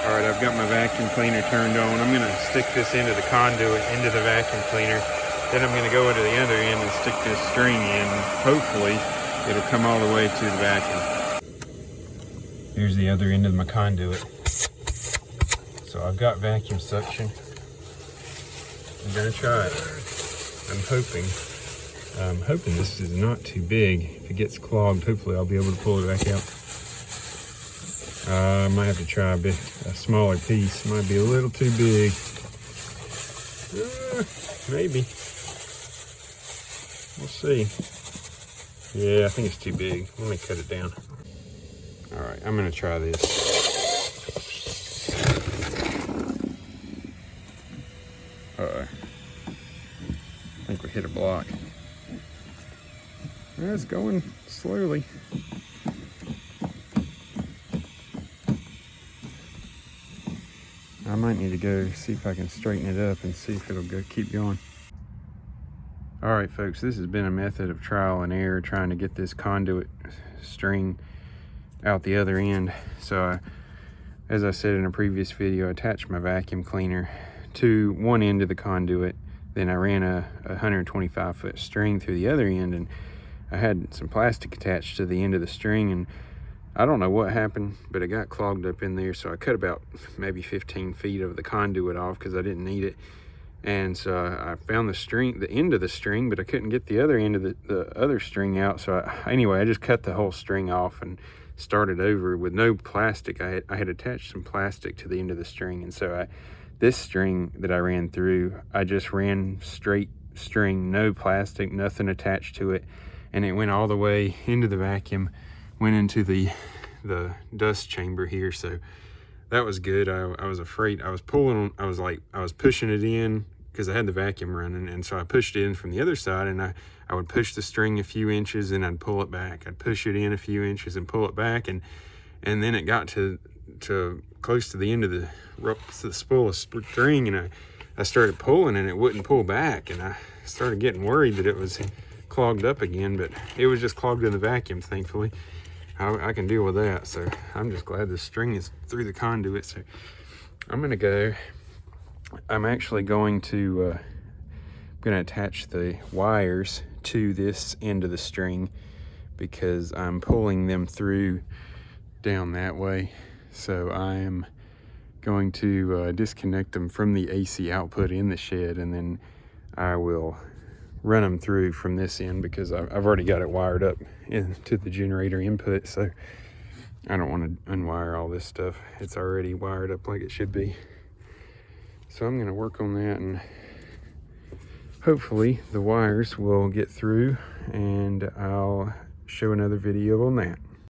All right, I've got my vacuum cleaner turned on. I'm gonna stick this into the conduit, into the vacuum cleaner. Then I'm gonna go into the other end and stick this string in. Hopefully, it'll come all the way to the vacuum. Here's the other end of my conduit. So I've got vacuum suction. I'm gonna try it. I'm hoping this is not too big. If it gets clogged, hopefully I'll be able to pull it back out. I might have to try a smaller piece. Might be a little too big. Maybe. We'll see. Yeah, I think it's too big. Let me cut it down. All right, I'm gonna try this. Uh-oh. I think we hit a block. It's going slowly. I might need to go see if I can straighten it up and see if it'll keep going. All right, folks, this has been a method of trial and error trying to get this conduit string out the other end. So as I said in a previous video, I attached my vacuum cleaner to one end of the conduit. Then I ran a 125-foot string through the other end, and I had some plastic attached to the end of the string, and I don't know what happened, but it got clogged up in there. So I cut about maybe 15 feet of the conduit off because I didn't need it. And so I found the end of the string, but I couldn't get the other end of the other string out. So anyway, I just cut the whole string off and started over with no plastic. I had attached some plastic to the end of the string. And so this string that I ran through, I just ran straight string, no plastic, nothing attached to it. And it went all the way into the vacuum, went into the dust chamber here. So that was good. I was afraid. I was pushing it in because I had the vacuum running, and so I pushed it in from the other side, and I would push the string a few inches and I'd pull it back. I'd push it in a few inches and pull it back, and then it got to close to the end of the spool of string, and I started pulling and it wouldn't pull back, and I started getting worried that it was clogged up again, but it was just clogged in the vacuum, thankfully. I can deal with that. So I'm just glad the string is through the conduit. So I'm actually going to attach the wires to this end of the string because I'm pulling them through down that way. So I am going to disconnect them from the AC output in the shed, and then I will run them through from this end because I've already got it wired up into the generator input. So I don't want to unwire all this stuff. It's already wired up like it should be. So I'm going to work on that, and hopefully the wires will get through, and I'll show another video on that.